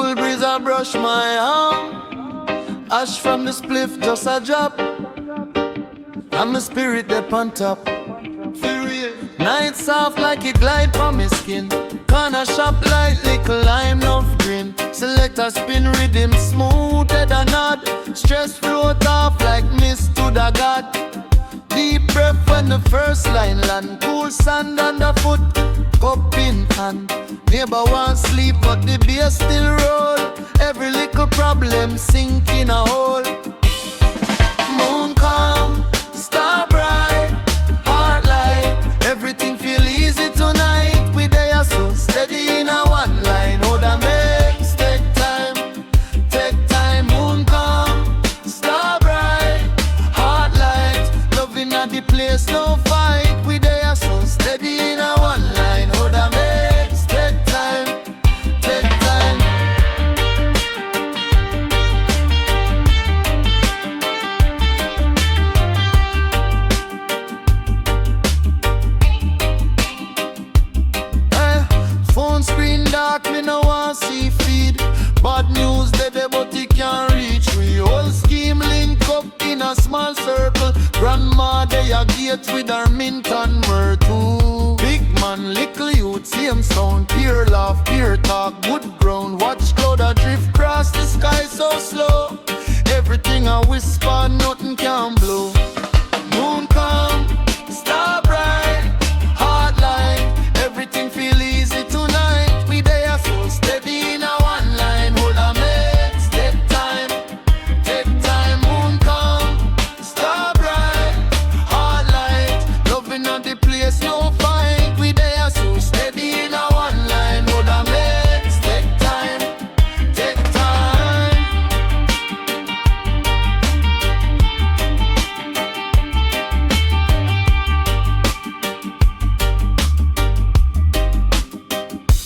Cool breeze I brush my arm. Ash from the spliff just a drop. And my spirit up on top. Night soft like it glide from my skin. Corner shop like little lime love green. Select a spin rhythm smoother than nod. Stress float off like mist to the god. Deep breath when the first line land. Cool sand underfoot, cup in hand. Neighbor want sleep but the bass still roll. Every little problem sink in a hole. Moon calm, star bright, heart light. Everything feel easy tonight. We there so steady in a one line. Hold a mix, take time, moon calm, star bright, heart light. Loving at the place, no fight. We there so steady in a one line. Hold a mix, take time. Phone screen dark, me no want see feed. Bad news dead but it can't reach we. Whole scheme link up in a small circle. Grandma they a gate with her mint and myrtle. Big man, little youth, same sound. Peer laugh, peer talk, good ground. Watch cloud a drift cross the sky so slow. Everything I whisper, nothing can blow. Moon calm, star bright, heart light. Everything feel easy tonight. We there so steady in a one line. Hold a mix, take time, moon calm, star bright, heart light. Loving at the place, no fight. We there so steady in a one line. Hold a mix, take time.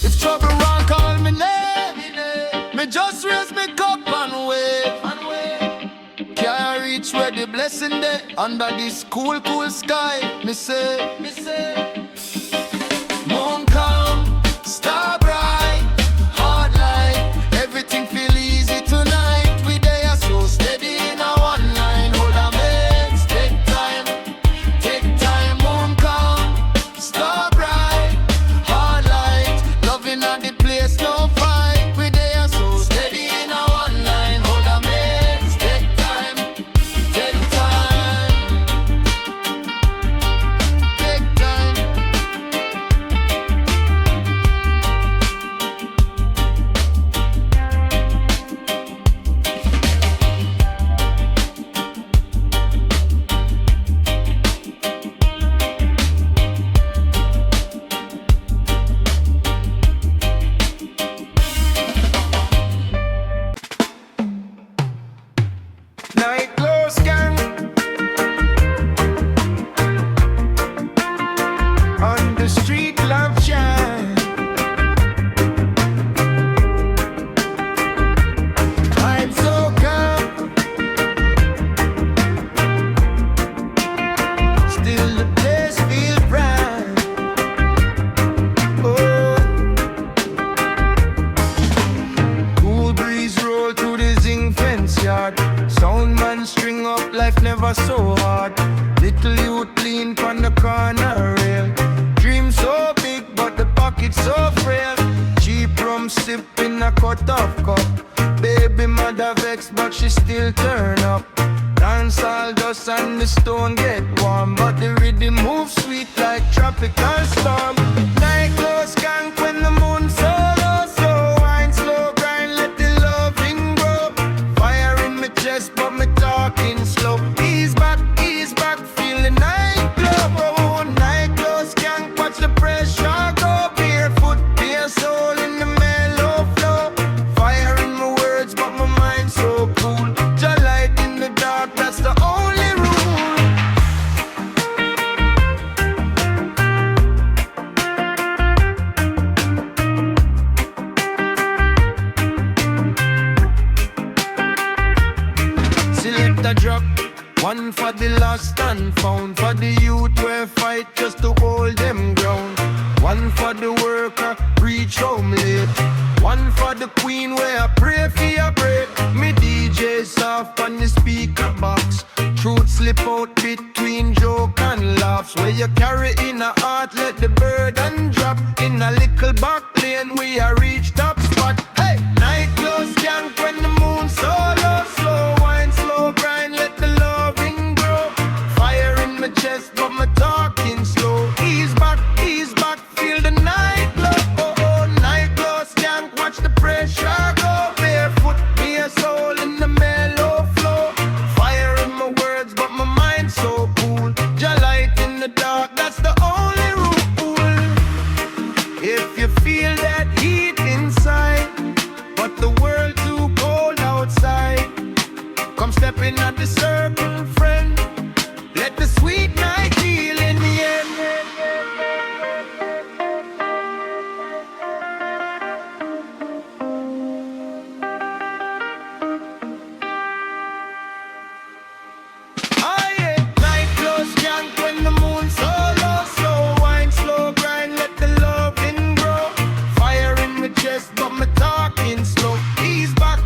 If trouble run, call me name. Me just raise me cup and wave. Can't reach where the blessing day. Under this cool sky. Me say moon calm, star bright, heart light. Everything feel easy tonight. We there so steady in a one line. Hold a mix, take time, moon calm, star bright, heart light. Loving at the place, no fight. We there so steady in a one line. Hold a mix, take time. Night close gang on the street, love shine. I'm so calm, still the place feel bright. Oh, cool breeze roll through the zinc fence yard. Sound man string up, life never so hard. Little youth lean from the corner rail. Dream so big, but the pocket so frail. Cheap rum sip in a cut off cup. Baby mother vex, but she still turn up. Dancehall dust and the stone get warm, but the rhythm moves sweet like tropical storm. Night close skank when the moon so low. So wine slow grind, let the loving grow. Fire in my chest, but me talking slow. Ease back, feel the night glow. Oh, night close skank, watch the pressure go. Barefoot, bare soul in the mellow flow. Fire in my words, but my mind so cool. Just light in the dark, that's the only rule. Select a drop, one for the lost and found. For the youth where fight just to hold them ground. One for the worker, reach home late. One for the queen where I pray for your break. Me DJ soft on the speaker box. Truth slip out between joke and laughs. Where you carry in a heart, let the burden drop. In a little back lane, we a reach top spot. Hey, night close skank when the moon so low. Slow wine, slow grind, let the loving grow. Fire in my chest, but my talking slow. Ease back, feel the night glow. Oh, oh, night glow skank, watch the pressure go. Barefoot, be a soul in the mellow flow. Fire in my words, but my mind so cool. Jah light in the dark, that's the only rule. If you feel that heat inside, but the world too cold outside, come step in at the circle, friend. Let the sweet night heal in the end. Oh yeah, night close skank when the moon so low. Slow wine, slow grind, let the loving grow. Fire in my chest, but my talking slow. Ease back,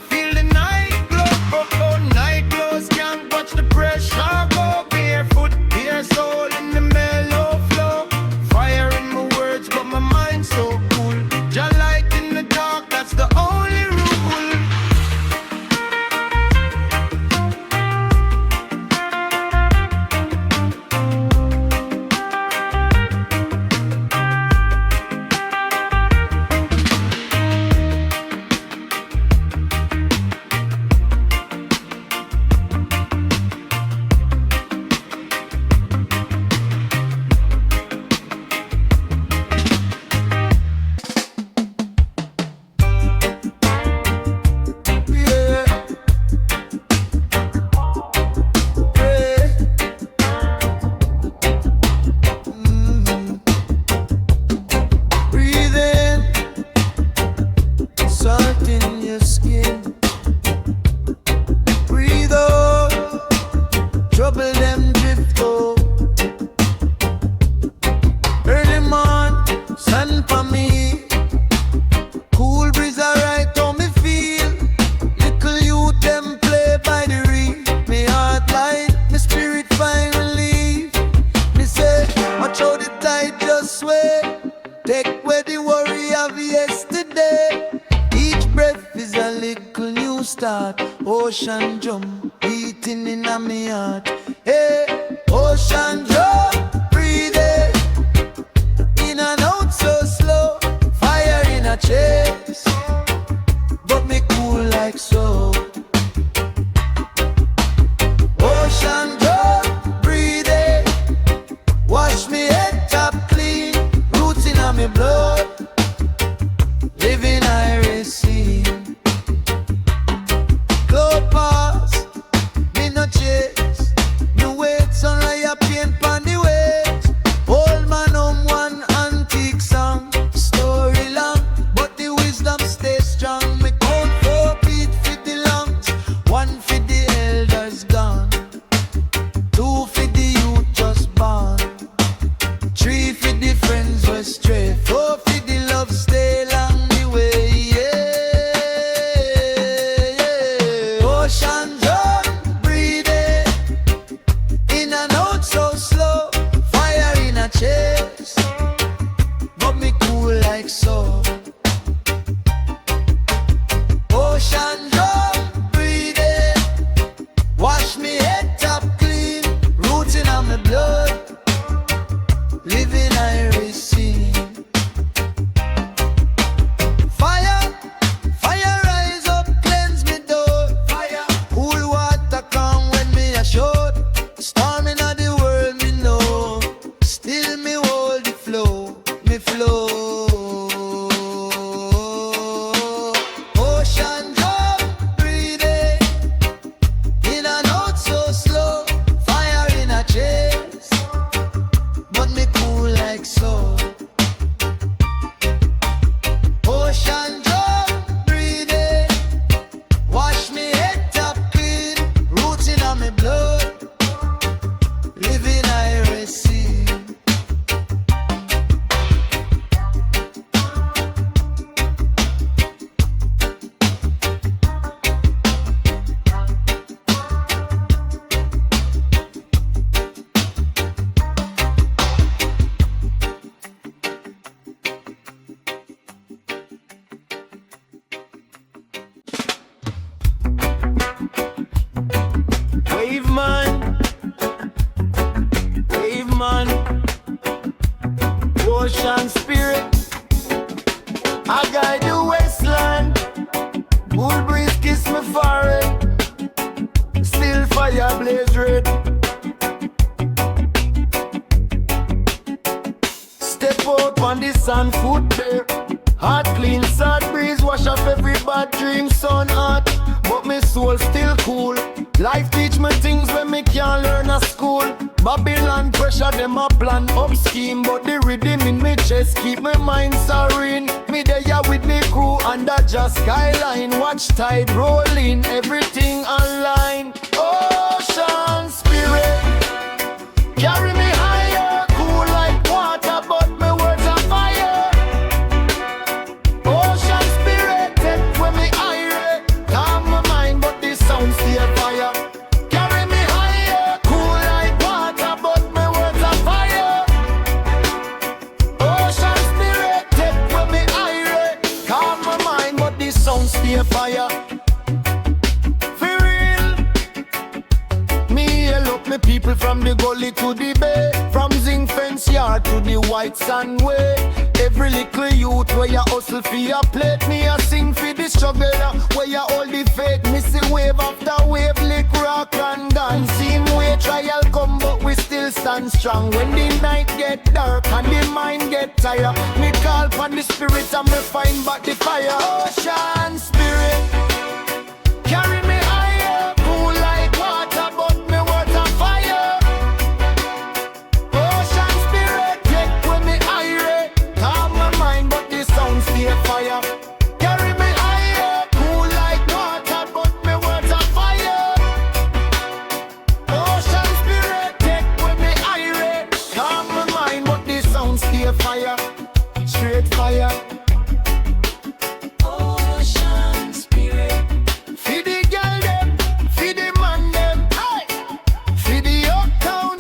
feel the night glow. Oh, oh, night glow skank, watch the pressure go. Barefoot, bare soul in the mellow flow. Fire in my words, but my mind so cool. Jah light in the dark, that's the only rule. Ocean drum beating in a me heart. Hey, ocean drum breathing in and out so slow. Fire in a chest, but me cool like so. Ocean drum breathing, wash me head top clean. Roots in a me blood, living I receive. Pass, me no chase. Me wait, sunlight a paint pon the waves. Old man one antique song, story long, but the wisdom house and food there. Heart clean, sad breeze, wash off every bad dream, sun hot, but me soul still cool. Life teach me things when me can't learn at school. Babylon pressure, them a plan up scheme, but the rhythm in me chest keep my mind serene. Me there with me crew under just skyline, watch tide rolling, everything online. Ocean spirit, carry me higher, cool like water, but me words are fire. Ocean spirit, take when me higher, calm my mind, but this sound stay fire. Carry me higher, cool like water, but me words are fire. Ocean spirit, take when me higher, calm my mind, but this sound stay fire. Me people from the gully to the bay, from zinc fence yard to the white sand way. Every little youth where you hustle for your plate, me a sing for the struggle where you hold the faith. Me see wave after wave, lick rock and dance. Same way trial come but we still stand strong. When the night get dark and the mind get tired, me call for the spirit and me find back the fire. Ocean spirit, carry me higher, cool like water, but me words are fire. Ocean spirit, take when me higher, calm my mind, but the sound stay fire. Carry me higher, cool like water, but me words are fire. Ocean spirit, take when me higher, calm my mind, but the sound stay fire. Straight fire. Ocean spirit, feed the girl them, feed the man them, feed the uptown,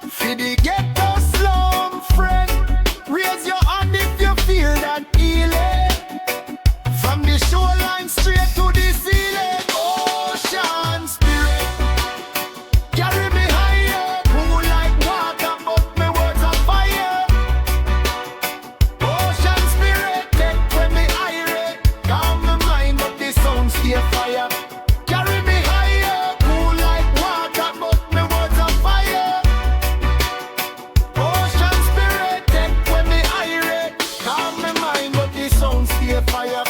feed the ghetto slum friend. Raise your hand if you feel that healing, from the shoreline straight to the ceiling. Ocean spirit, carry me higher, cool like water, but me words are fire. Ocean spirit, take when me higher, calm my mind, but the sound stay fire. Carry me higher, cool like water, but me words are fire. Ocean spirit, take when me higher, calm my mind, but the sound stay fire.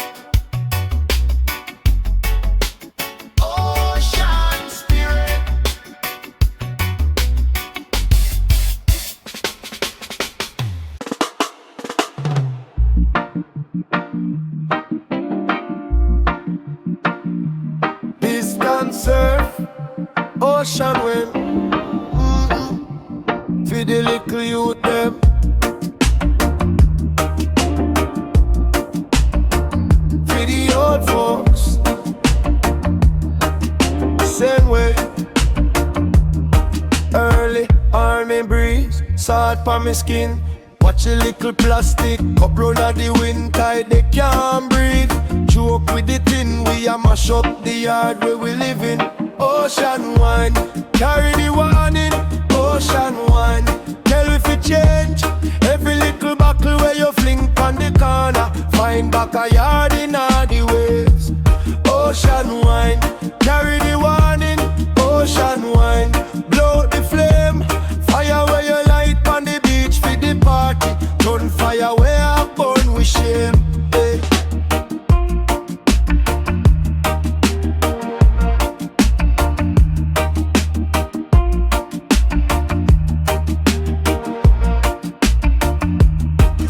Ocean spirit. Distant surf, ocean wind, feed the little youth them. Feed the old folks, same way. Early army breeze, salt on my skin. Watch a little plastic cup round at the wind, tide they can't breathe. Joke with the tin, we a mash up the yard where we live in. Ocean wine, carry the warning. Ocean wine, tell if it change. Every little buckle where you fling on the corner, find back a yard in all the waves. Ocean wine, carry the warning. Ocean wine, blow out the flame. Fire where you light on the beach for the party. Turn fire where I burn with shame. Hey.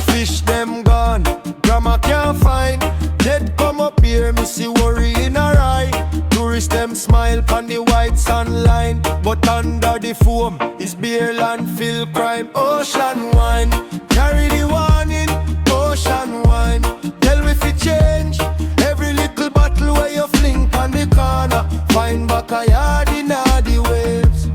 Fish them gone, grandma can't find. Dead come up here, me see worry in her eye. Tourists them smile on the white sand line, but under the foam is beer landfill crime. Ocean wine, carry the warning. Ocean wine, tell if it change. Every little bottle where you fling on the corner, find back a yard in all the waves.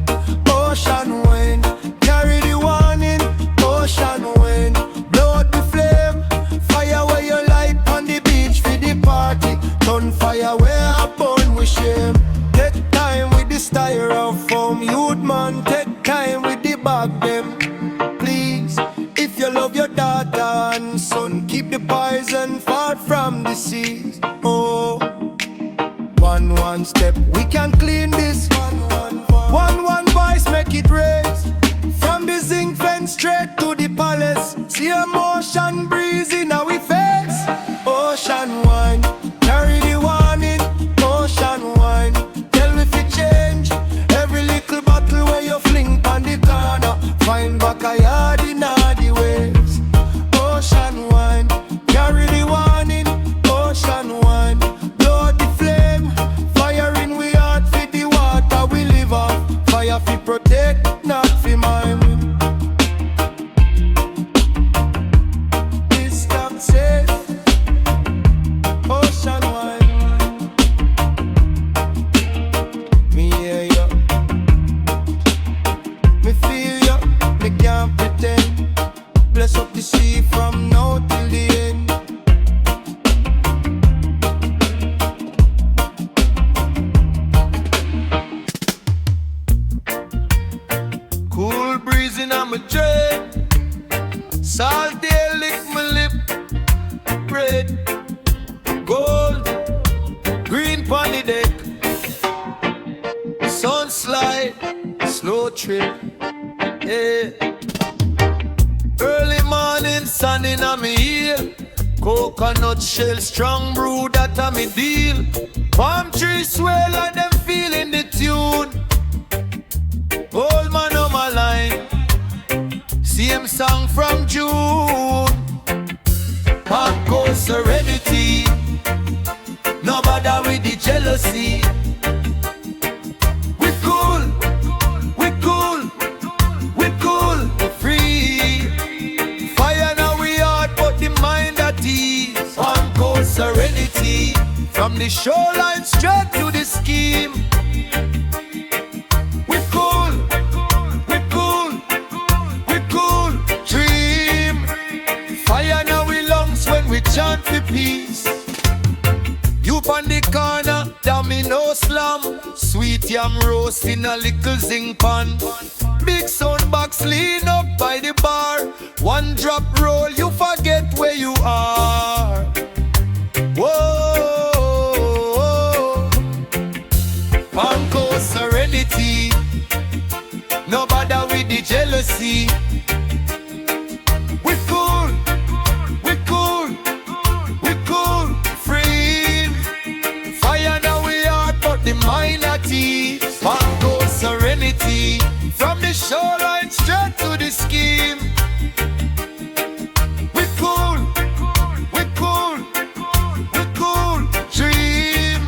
Ocean wine, carry the warning. Ocean wine, blow out the flame. Fire where you light on the beach for the party. Turn fire where I burn with shame. Take time with the styrofoam, youth man. Take time with the bag them. Please, if you love your daughter and son, keep the poison far from the seas. Oh, one step we can clean this. One voice make it raise. From the zinc fence straight to the palace. See emotion poetry. Yeah. Early morning sun in a me heel. Coconut shell strong brew that a me deal. Palm tree swell and them feeling the tune. Old man on my line. Same song from June. Hardcore serenity. No bother with the jealousy. We cool, we cool, we cool, we free. Fire now we heart, but the mind at ease. Hardcore serenity. From the shoreline straight to the scheme. We cool, we cool, we cool. Dream. Fire now we lungs when we chant for peace. You on the corner, domino slam. Sweet yam roast in a little zinc pan. Big sound box lean up by the bar. One drop roll, you forget where you are. Whoa, Panko serenity. No bother with the jealousy. We cool, we cool, we cool, free. Fire now we heart, but the mind at ease. Panko serenity. From the shoreline straight to the scheme. We cool, we cool, we cool. Dream.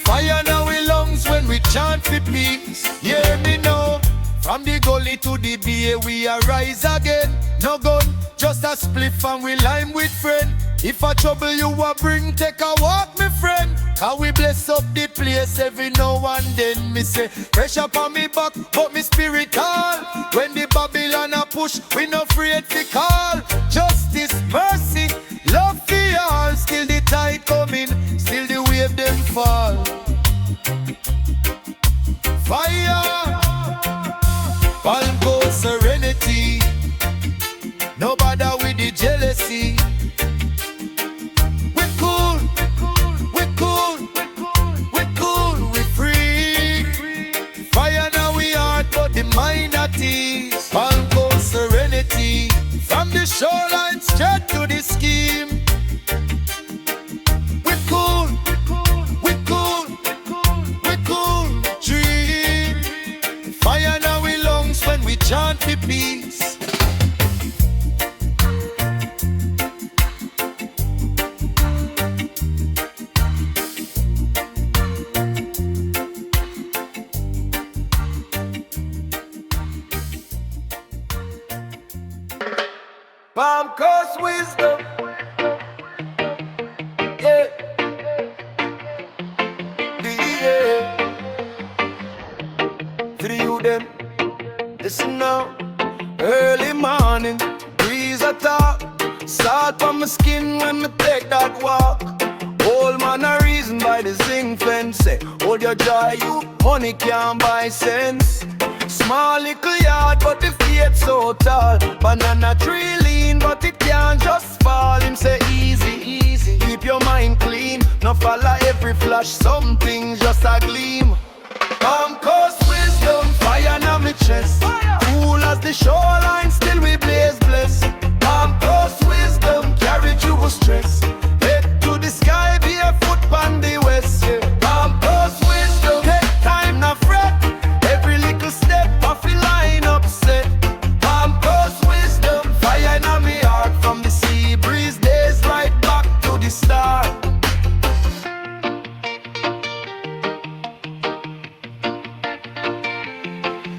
Fire now we lungs when we chant for peace. Hear me now. From the gully to the bay we arise again. No gun, just a spliff and we lime with friend. If a trouble you a bring, take a walk, me friend. Can we bless up the place every now and then? Me say, pressure on me back, but me spirit all. When the Babylon a push, we no afraid to call. Justice, mercy, love for all. Still the tide coming, still the wave them fall. Fire, Palco serenity. No bother with the jealousy. We cool, we cool, we cool, we free. Fire now we heart, but the mind at ease. Palco serenity. From the shoreline straight to the scheme. We cool, we cool, we cool, dream. Fire now we lungs when we chant for peace. Palm Coast wisdom. Yeah. Yeah. To the you them. Listen now. Early morning, breeze a talk. Salt on my skin when me take that walk. Old man a reason by the zinc fence. Say, hold your joy, you money can't buy sense. Small little yard, but the faith so tall. Banana tree lean, but it can't just fall. Him say easy, easy, keep your mind clean. No follow every flash, something just a gleam. Palm Coast wisdom, fire now me chest. Cool as the shoreline, still we blaze bless. Palm Coast wisdom, carry you with stress. Head to the sky, be a foot on the west. Palm Coast wisdom, take time now fret. Every little step off the line upset. Palm Coast wisdom, fire in me heart. From the sea breeze days right back to the start.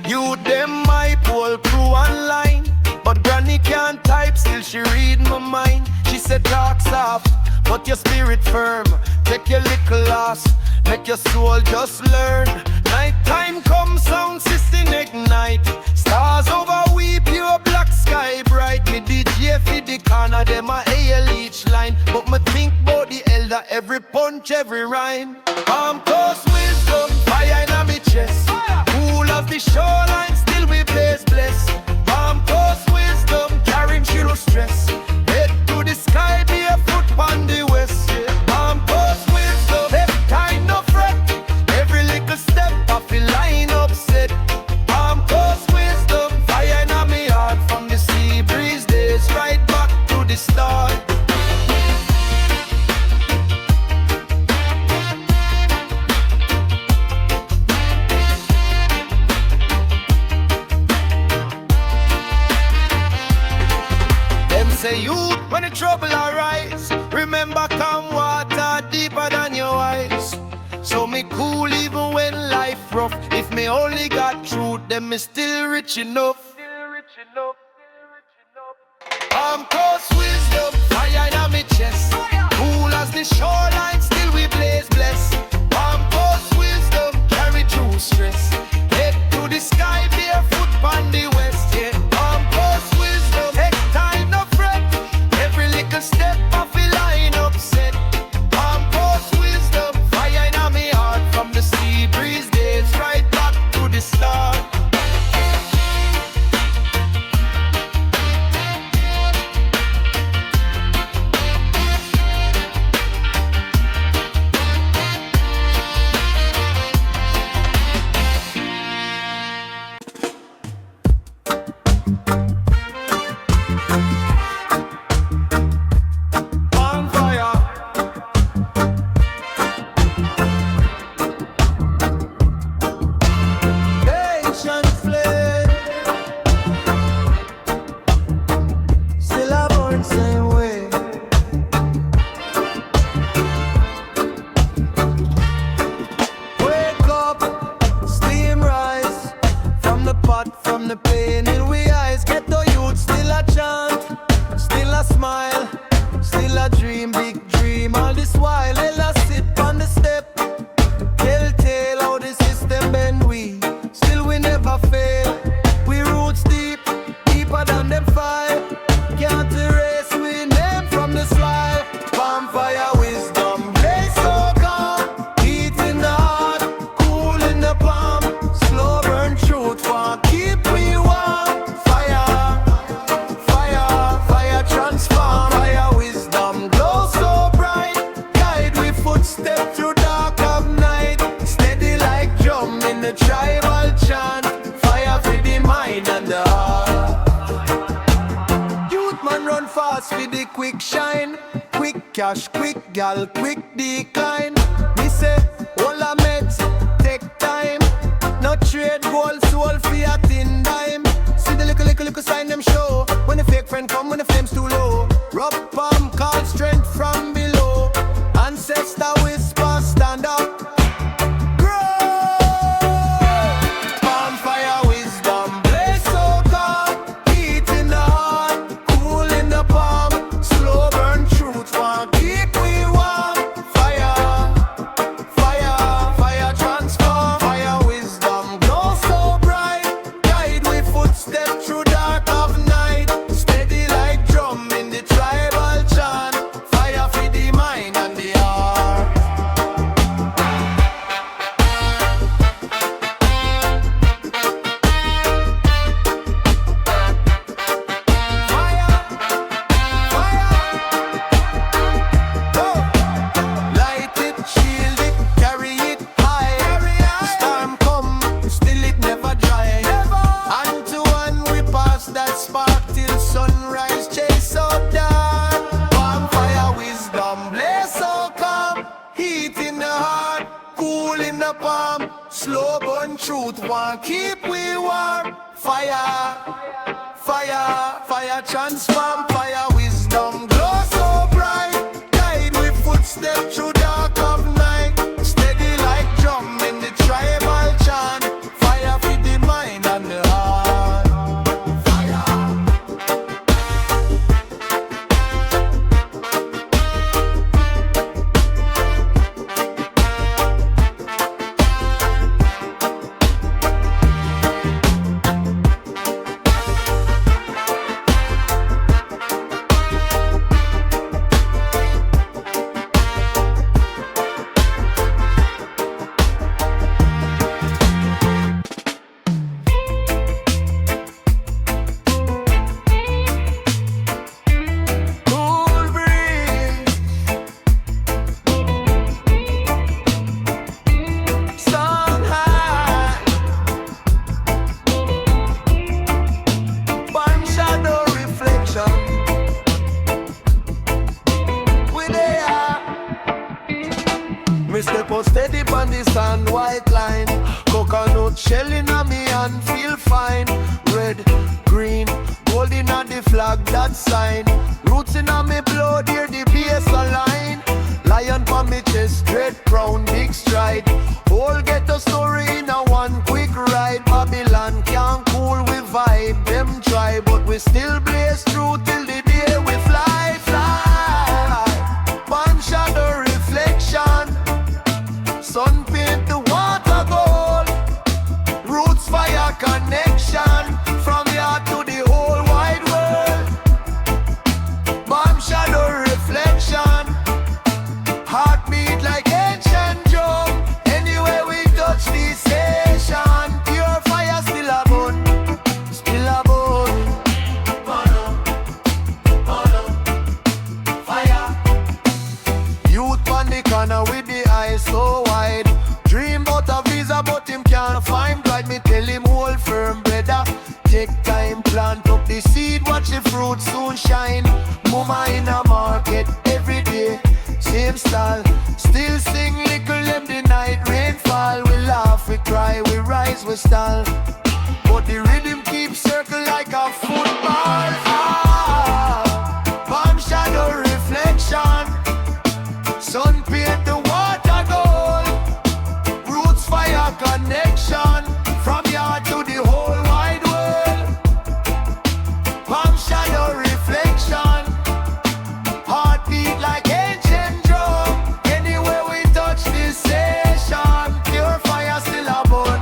You them my whole crew online, but granny can't type, still she read my mind. She said talk soft, but your spirit firm. Take your little loss, make your soul just learn. Nighttime come, sound system ignite. Stars over we, pure black sky bright. Me DJ for the corner, them a hail each line. But me think about the elder, every punch, every rhyme. Palm Coast wisdom, fire in me chest. Cool as the shoreline, still we blaze bless. Palm Coast wisdom, carrying zero stress. Head to the sky, be a foot on the west. Palm Coast wisdom, take time no fret. Every little step off the line upset. Palm Coast trouble arise, remember calm water deeper than your eyes. So me cool even when life rough. If me only got truth, then me still rich enough. I'm close wisdom, fire in my chest. Cool as the shoreline, still we blaze bless. I'm close wisdom, carry through stress. Head to the sky, barefoot on the west. Yeah, I'm close wisdom, take time no fret. Every little step I feel line upset. I'm close wisdom, fire in my heart. From the sea breeze days right back to the start. Cash, quick gal, quick decline. Me say, all the meds take time. No trade gold, soul for a thin dime. See the little sign them show. When the fake friend come, when the flame's too low. Rub palm, call strength from below. Ancestor whisper, stand up. Slow burn truth, one keep we warm. Fire, fire, fire transform. Fire wisdom glow so bright. Guide with footsteps through dark of night. Steady like drum in the tribal chant. Fire feed the mind and the heart. and white line. Coconut shell in a me and feel fine. Red, green, gold in a the flag that sign. Root roots in a me blood, hear the bass align. Lion for me chest, dread crown, big stride. Whole get a story in a one quick ride. Babylon can't cool we vibe, them try, but we still blaze through till the day we fly, fly. One shadow reflection, sun paint the water gold. Roots fire connection, from here to the whole wide world. Bomb shadow reflection, heartbeat like ancient drum. Anywhere we touch the station, pure fire still a burn, still a burn. Fire. Youth on the corner with the eyes so wide. Dream about a visa but him can't find pride. Me tell him hold firm, brother. Take time, plant up the seed, watch the fruit soon shine. Mama in a market every day, same style. Still sing little them the night rainfall. We laugh, we cry, we rise, we stall. But the rhythm keeps circle like a football. Palm shadow reflection, sun paint the water gold. Roots fire connection, from yard to the whole wide world. Palm shadow reflection, heartbeat like ancient drum. Anywhere we touch this station, pure fire still a burn,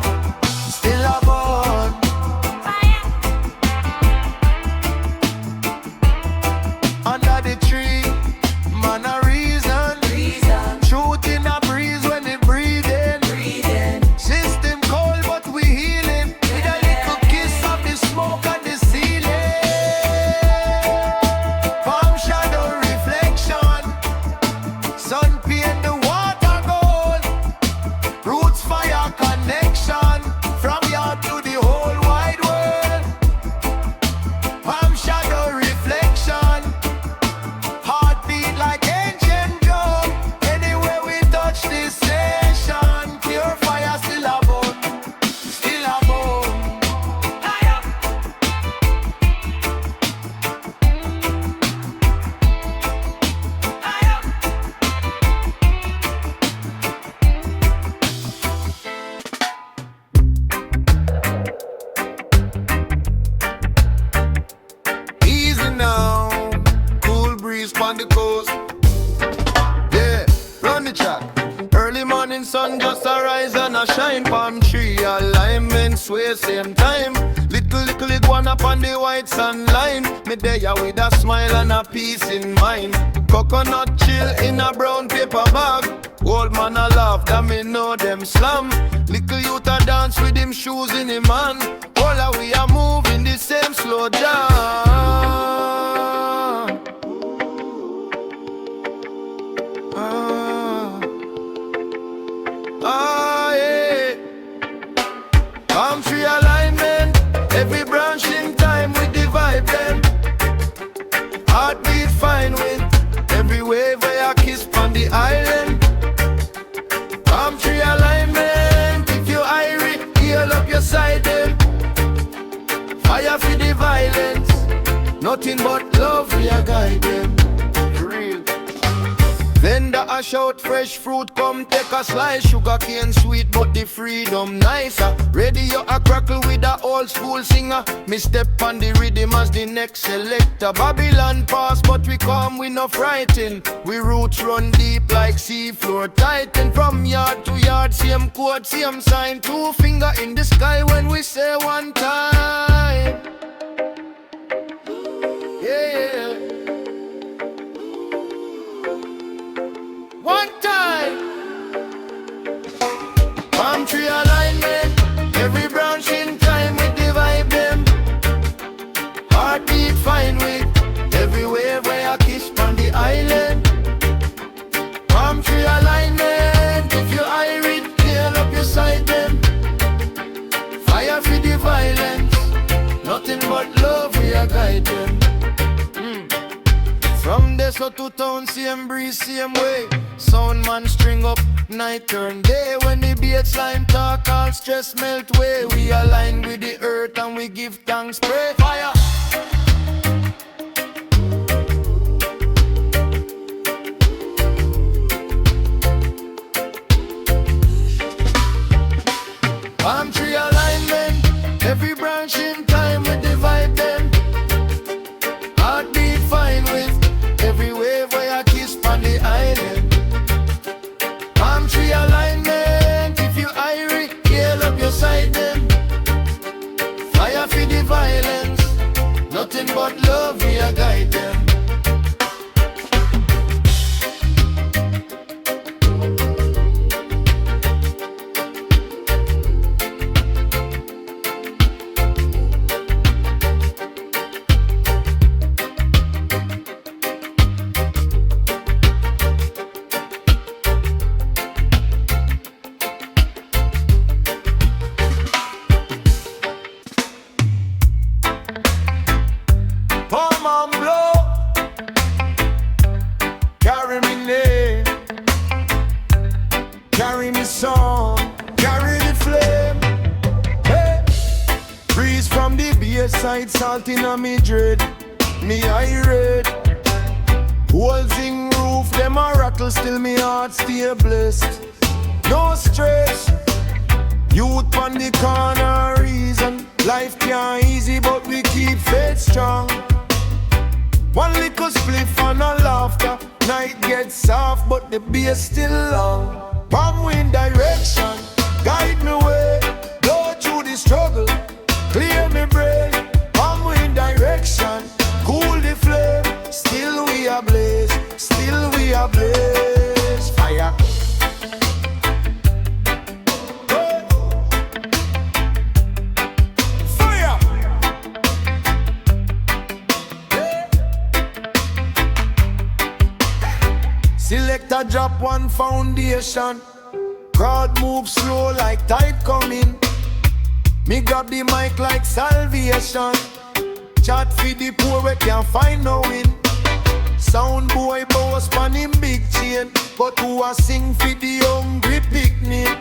still a burn. Under the tree, man a reason. Truth in a breeze when it breathing. System cold but we healing, with a little kiss of the smoke and the ceiling. Palm shadow reflection, sun paint the water gold. Roots fire connection, from yard to the whole wide world. Palm shadow reflection, heartbeat like ancient drum. Anywhere we touch this station, pure fire still a burn, still a burn. Easy now, cool breeze on the coast. Yeah, run the track. Early morning sun just arise and a shine. Palm tree alignment sway same time. Little iguana up on the white sand line. Me there with a smile and a peace in mind. Coconut chill in a brown paper bag. Old man a laugh that me know them slam. Little youth a dance with him shoes in him hand. All a we a move in the same slow down. Yeah. Palm tree alignment, every branch in time we divide them. Heartbeat fine with every wave where I kiss on the island. Palm tree alignment, if you irie, heal up your side them. Fire for the violence, nothing but love we a guide them. Real. Vendor a shout fresh fruit, come take a slice. Sugar cane sweet but the freedom nicer. Radio a crackle with a old school singer. Me step on the rhythm as the next selector. Babylon pass but we come we no frighten. We roots run deep like sea floor tighten. From yard to yard same code same sign. Two finger in the sky when we say one time. Yeah. One time. Palm tree alignment, every branch in time we divide them. Heartbeat fine with every wave where I kiss on the island. Palm tree alignment, if you irie, clear up your side them. Fire for the violence, nothing but love we a guide them. From there so to town, same breeze, same way. Sound man string up, night turn day. When the bass line talk, all stress melt away. We align with the earth and we give thanks, pray. Fire. nothing but love, me a guide them. Palm and blow, carry me name, carry me song, carry the flame. Hey, breeze from the beer side, salt in a me dread, me eye red. Walls in roof, them a rattle, still me heart stay blessed. No stress, youth on the corner reason. Life can't easy, but we keep faith strong. One little spliff and a laughter. Night gets soft, but the bass still long. Palm wind direction, guide me way. Blow through the struggle, clear me brain. Palm wind direction, cool the flame. Still we are blaze, still we are blaze. Fire. Selector drop one foundation. Crowd move slow like tide coming. Me grab the mic like salvation. Chat for the poor we can't find no win. Sound boy boss pan him big chain, but who a sing for the hungry picnic.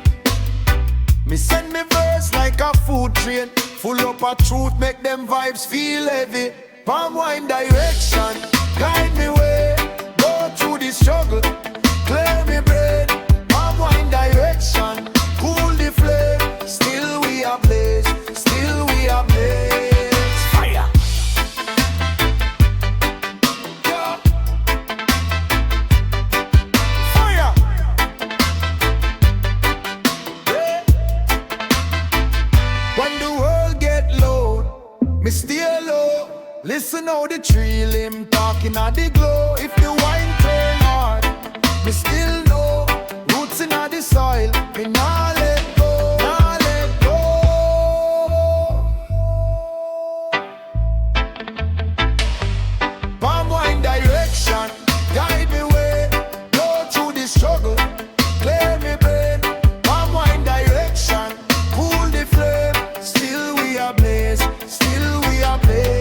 Me send me verse like a food train, full up of truth make them vibes feel heavy. Palm wine direction, guide me way. Go through the struggle, clear me brain. Palm wine direction, cool the flame. Still we are blaze, still we are blaze. Fire. Yeah. Fire. Yeah. When the world get low, me stay low. Listen how the tree limb talking at the glow. If the wine turn hard, me still know. Roots in the soil, me nah let go, nah let go. Palm wine direction, guide me way. Go through the struggle, clear me brain. Palm wine direction, cool the flame. Still we are blaze, still we are blaze.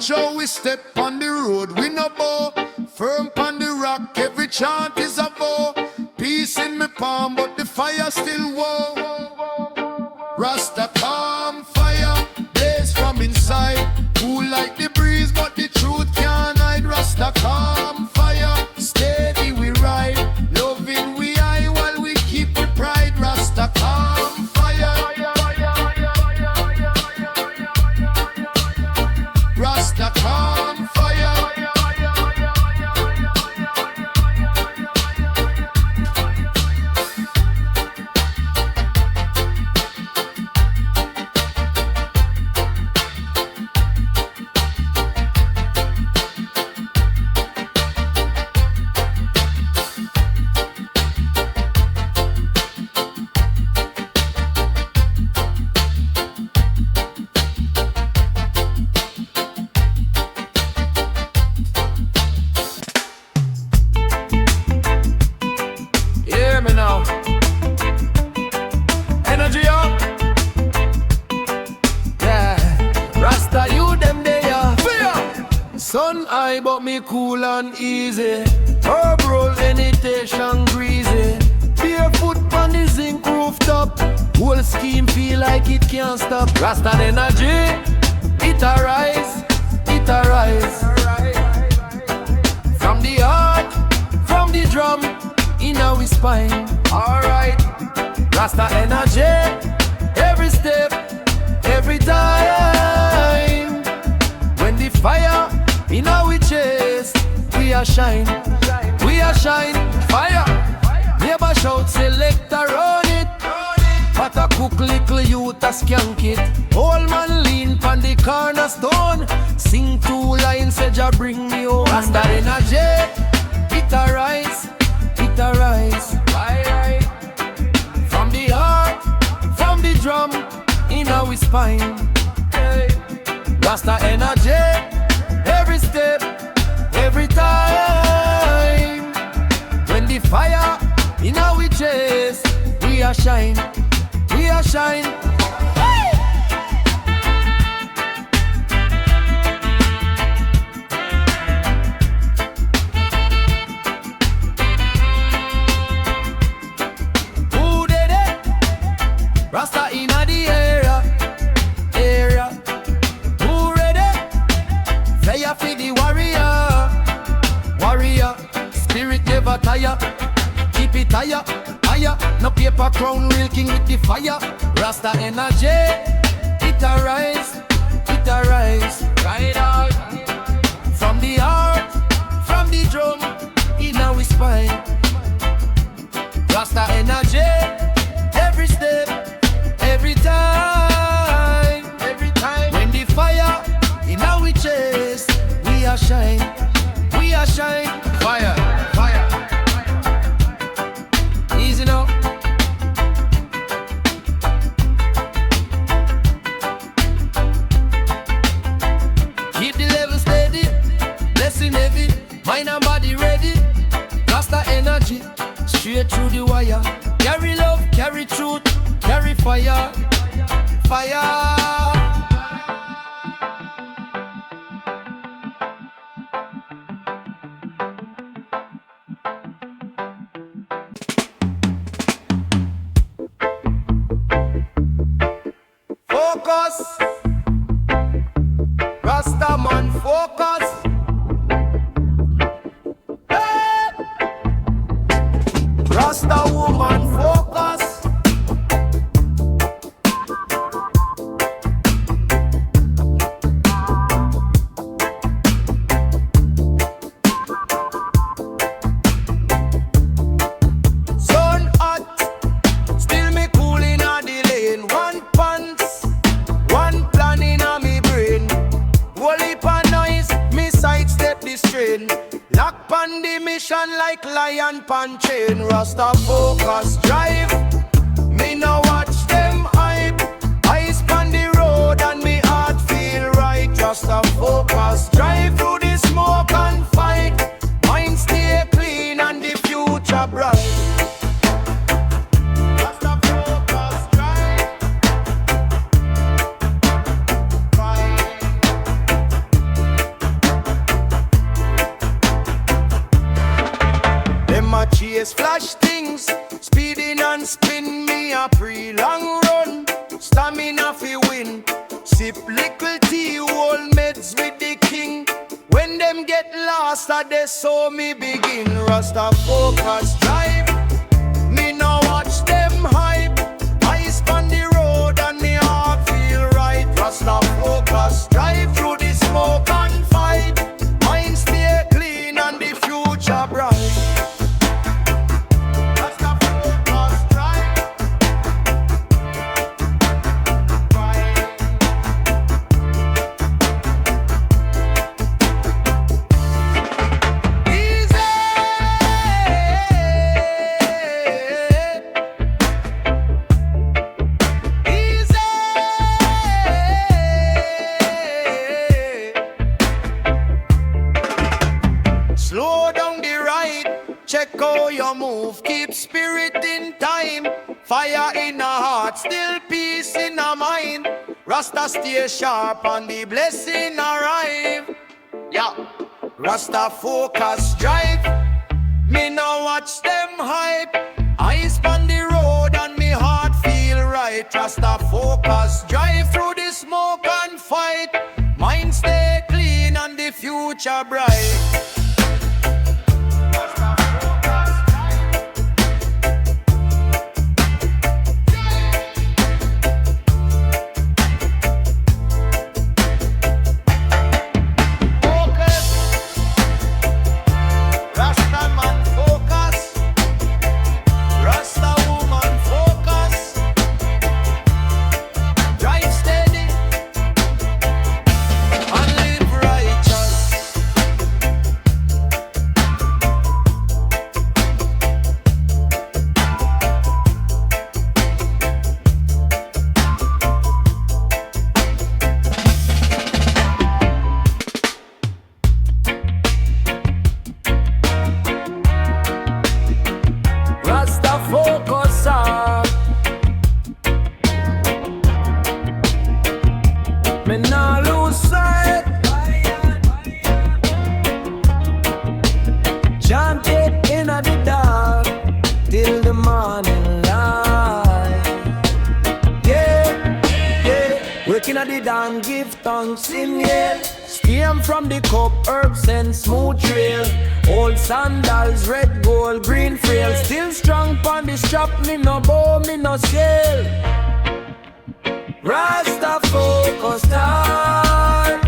Watch how we step on the road, we no bow. Firm on the rock, every chant is a bow. Peace in my palm, but the fire still war. Rasta calm fire, blaze from inside. Cool like the breeze, but the truth can't hide. Rasta calm fire, steady we ride. Loving we eye while we keep the pride. Rasta calm fire. Rasta calm fire. Sun high but me cool and easy. Herb roll meditation greasy. Barefoot on the zinc rooftop. Whole scheme feel like it can't stop. Rasta energy, it arise, it arise. From the heart, from the drum, in our spine. Alright, Rasta energy, every step, every time. When the fire in our chest, we are shine, fire. Neighbor shout, selector run it. But a cook little youth a skank it. Old man lean pon the cornerstone. Sing 2 lines, say Jah bring me home. Rasta energy, it arise, it arise. From the heart, from the drum, in our spine. Rasta energy, every step, every time. When the fire in our chest, we are shine, we are shine. Who did it? Rasta in the area. Who ready? Fire for the warrior, spirit never tire. Keep it higher, higher. No paper crown, real king with the fire. Rasta energy, it arise, right out. From the heart, from the drum, in our spine. Rasta energy, every step, every time. When the fire in our chest, we are shine, fire. Easy now. Keep the level steady, blessing heavy, mind and body ready. Rasta energy, straight through the wire. Carry love, carry truth, carry fire. Focus, Rasta man, focus. Hey! Rasta woman, focus. Sun hot, still me cool in the lane. One pants, one plan in me brain. Whole heap of noise, me sidestep the strain. Lock pan the mission like lion pan chain. Rasta focus, drive. Me no watch them hype. Eyes pan the road and me heart feel right. Rasta focus, drive through the smoke and fight. Mind stay clean and the future bright. Rasta focus, drive. chase flash things, speeding and spin me a pre-long run. Stamina fi win, sip liquid tea, old meds with the king. When them get lost, they saw me begin. Rasta focus drive, me no watch them hype. Eyes on the road and me heart feel right. Rasta focus drive through the smoke and fight. Mind stay clean and the future bright. Keep spirit in time, fire in a heart, still peace in a mind. Rasta stay sharp and the blessing arrive. Yeah, Rasta focus drive, me no watch them hype. Eyes on the road and me heart feel right. Rasta focus drive through the smoke and fight. Mind stay clean and the future bright. From the cup, herbs and smooth trail. Old sandals, red, gold, green frail. Still strong pon the strap, me no bow, me no sail. Rasta focus hard,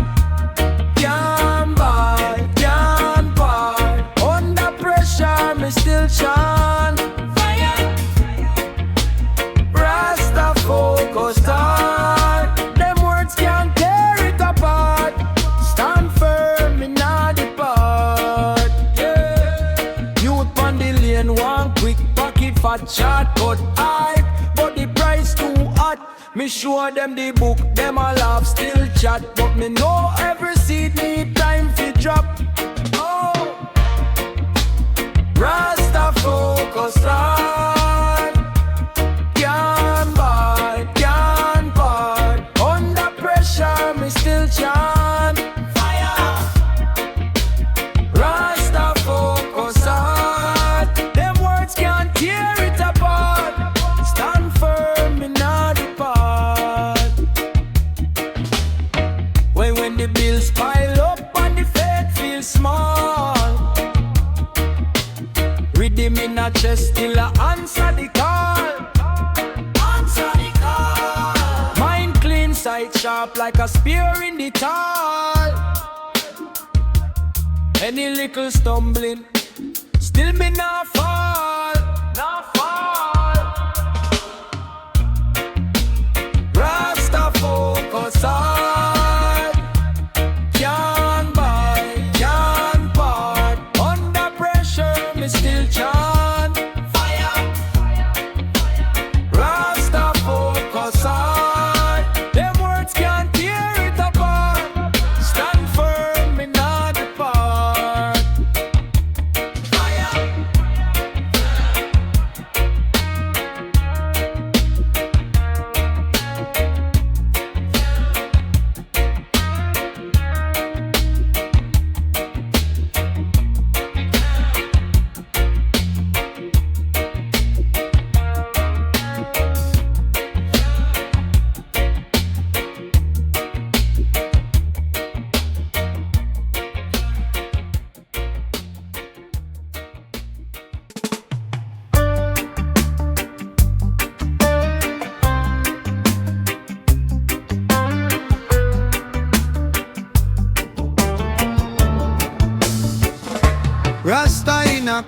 can't buy, can't buy. Under pressure, me still chant. Fire. Rasta focus hard, them words can't tear it apart. Stand firm in all the part, yeah. Youth on the lane, one quick pocket fat shortcut hype, but the price too hot. Me show them the book, them a laugh, still chat, but me know every seed need time to drop. Oh, Rasta focus on, can't buy, can't buy. Under pressure, me still chant. Chest still a answer the call. Answer the call. Mind clean, sight sharp like a spear in the tall. Any little stumbling, still me not fall. Not fall. Rasta focus on, can't buy, can't part. Under pressure, me still chant.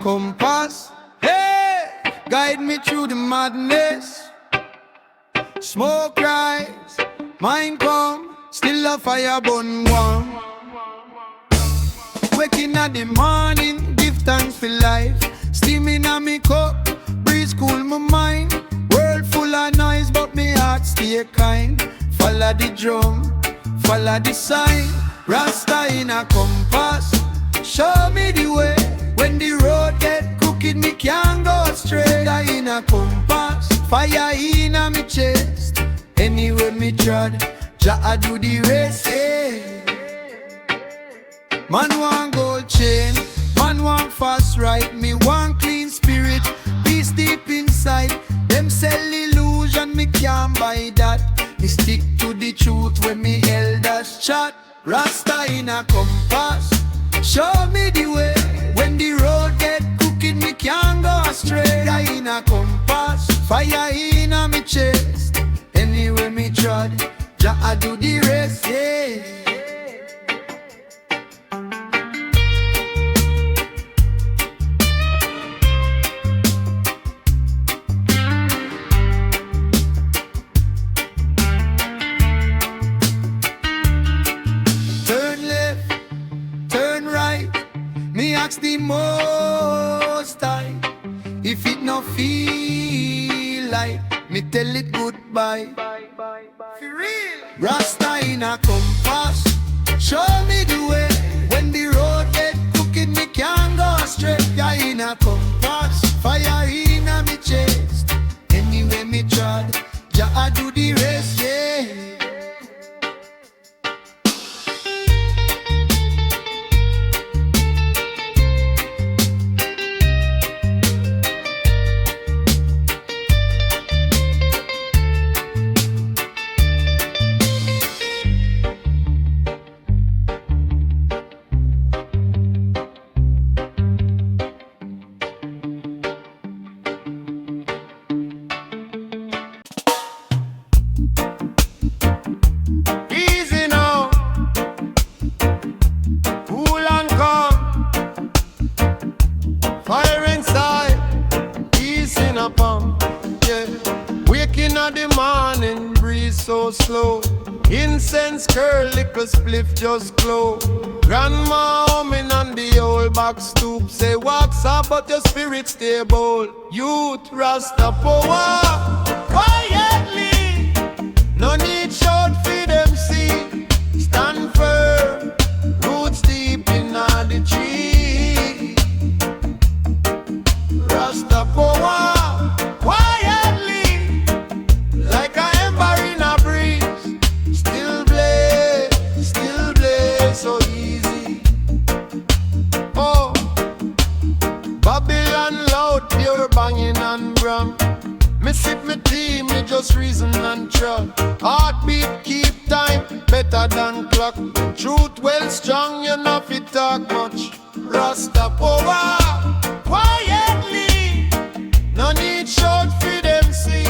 compass. Hey, guide me through the madness. Smoke rise, mind come, still a fire burn warm. Waking at the morning, give thanks for life. Steaming on me cup, breeze cool my mind. World full of noise, but me heart stay kind. Follow the drum, follow the sign. Rasta in a compass, show me the way. When the road get crooked, me can't go straight. I in a compass, fire in a me chest. Anywhere me trod, Jah do the rest. Hey. Man want gold chain, man want fast ride. Me want clean spirit, peace deep inside. Them sell illusion, me can't buy that. Me stick to the truth when me elders chat. Rasta in a compass, show me the way. When the road get crooked, me can't go astray. I in a compass, fire in a me chest. Anywhere me trod, Jah do the rest, yeah. Me ask the most high, if it no feel like, me tell it goodbye. For real, Rasta in a compass, show me the way. When the road get crooked, me can't go straight. I in a compass, fire in a me chest. Anywhere me trod, Jah do the rest, yeah. So slow, incense curl, little spliff just glow. Grandma humming on the old back stoop, say wax up but your spirit stay bold. Youth Rasta power, quietly, no need shout for them see. Stand firm, roots deep in the tree. Rasta power. Banging and bram, me sip me tea, me just reason and try. Heartbeat keep time, better than clock. Truth well strong, you know fit talk much. Rasta power, quietly, no need shout for them see.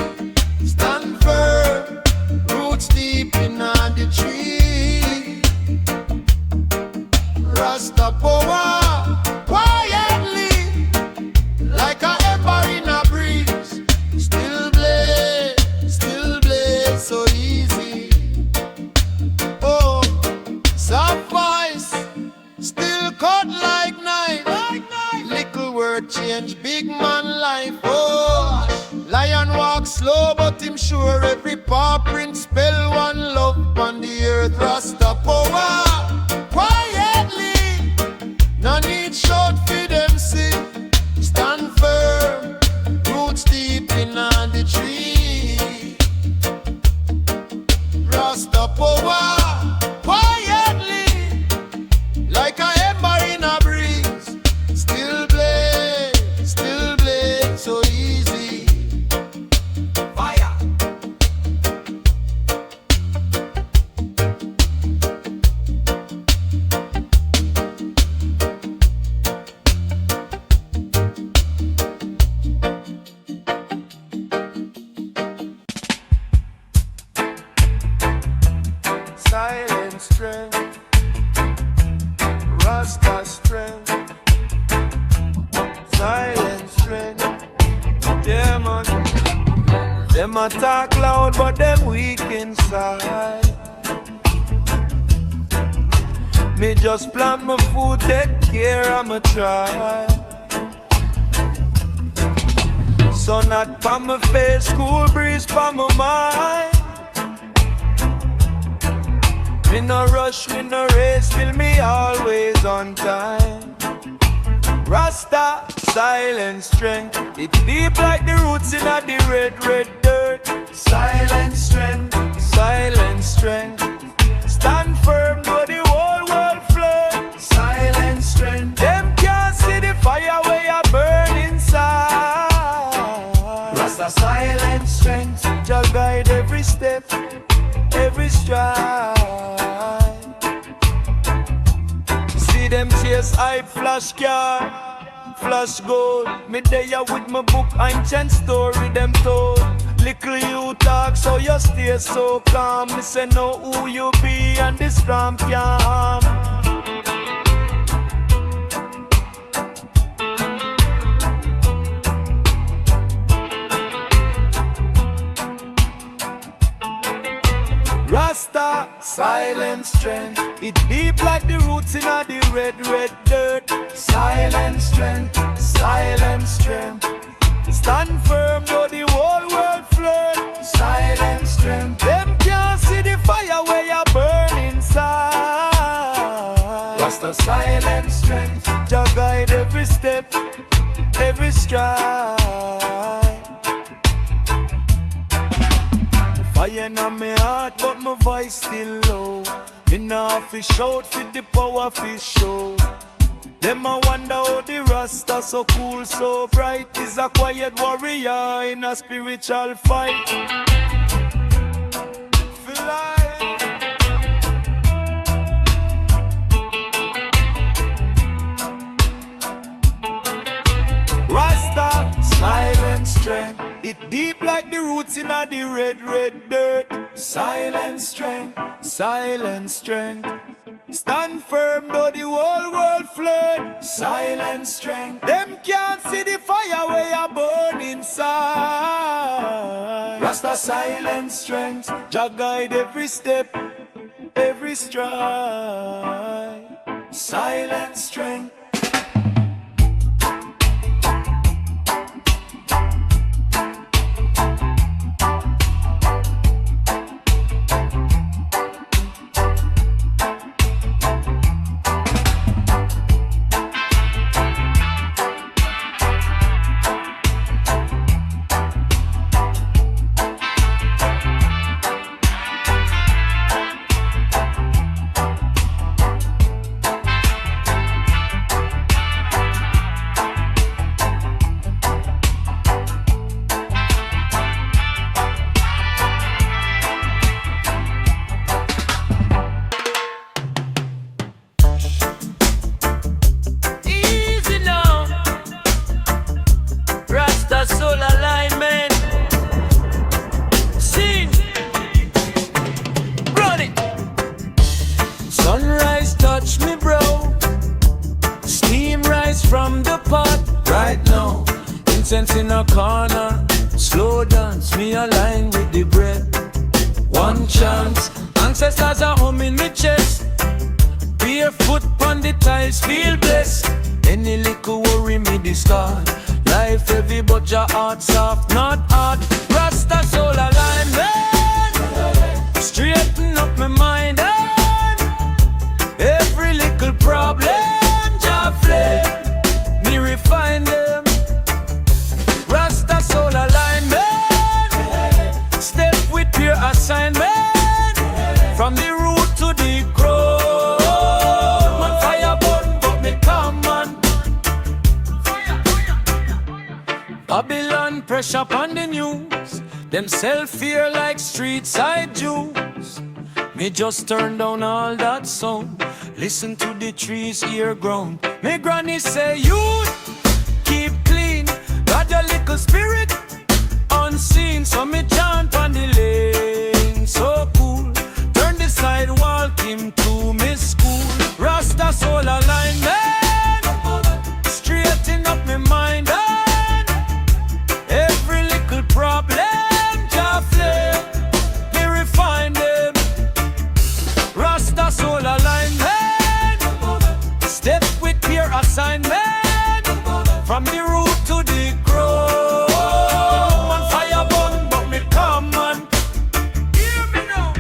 Stand firm, roots deep in the tree. Rasta power, quietly, like a in a breeze, still blaze so easy. Oh, soft voice, still cut like knife. Little word change, big man life. Oh, lion walk slow, but him sure every paw print spell one love on the earth. Rasta power, quietly, no need shout for them see. Stand firm, roots deep in the tree. Rasta power, quietly, like a ember in a breeze. Still blaze so easy. Fire. Them a talk loud but them weak inside. Me just plant my food, take care, I'ma try. Sun not pa my face, cool breeze pa my mind. Me no rush, me no race, feel me always on time. Rasta, silent strength, it deep like the roots in the red, red dirt. Silent strength, silent strength, stand firm though the whole world flood. Silent strength, them can't see the fire where you burn inside. Rasta, silent strength, just guide every step, every stride. See them chase hype flash car, flash gold. Me there with my book, ancient story them told. Little you talk so you stay so calm. Me say know who you be and this storm can't harm. Rasta, silent strength, it deep like the roots in the red, red dirt. Silent strength, silent strength, stand firm though the whole world flood. Silent strength, them can't see the fire where you burn inside. Rasta, silent strength, just guide every step, every stride. Fire in my heart, but my voice still low. Me nah fi shout for the power fi show. Them a wonder how the Rasta so cool, so bright. Is a quiet warrior in a spiritual fight. Feel like Rasta, silent strength, it deep like the roots in the red, red dirt. Silent strength, silent strength, stand firm though the whole world flood. Silent strength, them can't see the fire where you burn inside. Rasta, silent strength, Jah guide every step, every stride. Silent strength. Sunrise touch me bro, steam rise from the pot right now. Incense in a corner, slow dance, me align with the breath. One chance, ancestors are home in me chest. Barefoot on the tiles, feel blessed. Any little worry me discard. Life heavy but your heart soft, not hard. Rasta soul alignment, straighten up my mind. Every little problem, Jah flame, me refine them. Rasta soul alignment, step with pure assignment. From the root to the crown, man fire burn but me calm man. Babylon pressure upon the news, them self-fear like street side Jews. Me just turn down all that sound, listen to the trees ear ground. Me granny say youth, keep clean, got your little spirit unseen. So me chant on the lane, so cool. Turn the sidewalk into me school. Rasta soul alignment, straighten up me mind. And every little problem, the crown. And fire burn, but me come on. Hear me now.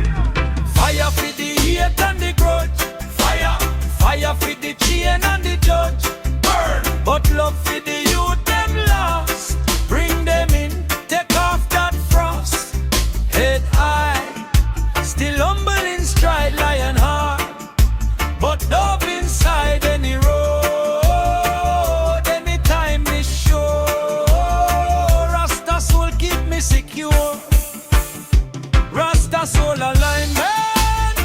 Fire for the hate and the grudge. Fire, fire for the chain and the judge. Burn, but love for the youth them lost. Bring them in, take off that frost. Head high, still humble in stride, lion heart, but dove inside any road. Anytime me sure, Rasta soul keep me secure. Rasta soul alignment,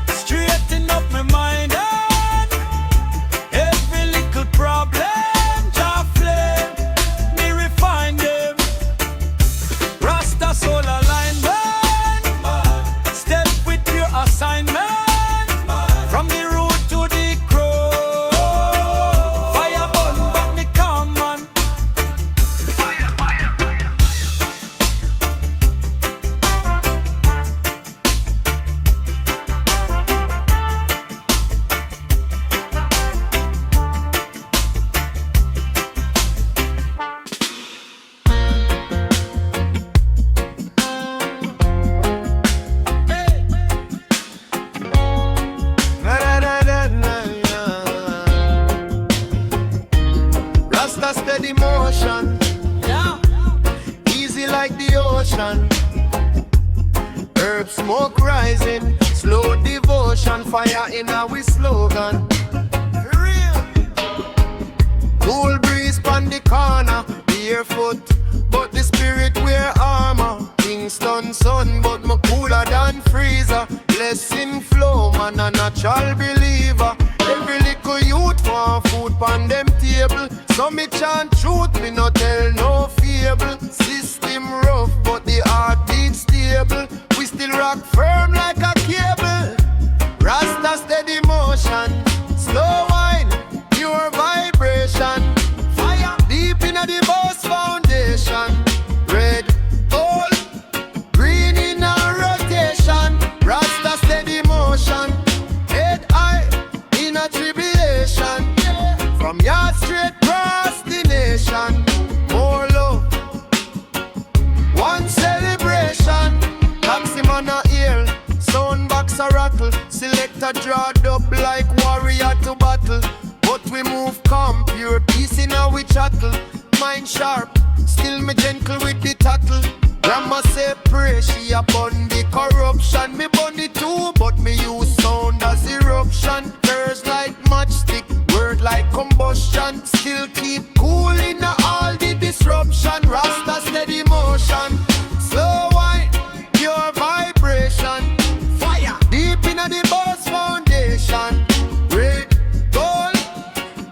straighten up my mind and every little problem, Jah flame, me refine them. Rasta soul alignment, step with your assignment, from the root to the crown. Fire burn, but me come on. Fire, fire, fire. Rasta steady motion, Yeah. easy like the ocean. Herb smoke rising, slow devotion, fire in our slogan. Real. Cool breeze pon the corner, barefoot, but the spirit wear armor. Kingston sun, but me cooler than freezer. Blessing flow, man a natural believer. Every little youth want food pon them table. So me chant truth, me no tell no fable. System rough, but the heart beat stable. We still rock firm like a cable. Rasta steady motion, slow wine, pure vibration. Fire deep in the boss foundation. Red, gold, green in a rotation. Rasta steady motion, head high in a tribulation. From yard straight across the nation. More love, one celebration. Taxi man a ear, sound box a rattle. Selector draw up like warrior to battle. But we move calm, pure peace in our chattel. Mind sharp, still me gentle with the tattle. Grandma say pray, she upon the corruption. Me burn it too, but me use sound as eruption. Curse like matchstick, word like combustion. Still keep cool in all the disruption. Rasta steady motion, slow wine, pure vibration. Fire deep in the boss foundation. Red, gold,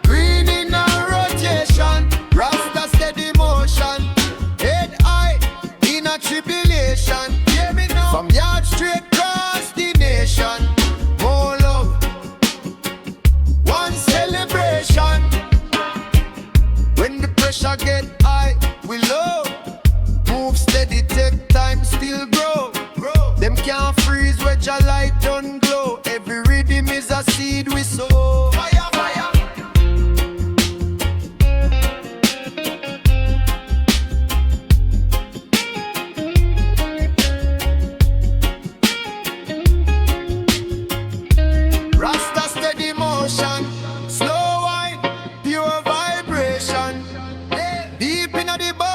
green in a rotation. Rasta steady motion, head high in a tribulation. Hear me now. From yard straight across the nation. More love, one celebration. When the pressure get high, we love. Move steady, take time, still grow. Them can't freeze where your light don't glow. Every rhythm is a seed we sow. Fire, fire. Rasta steady motion, slow wine, pure vibration. Deep in the body.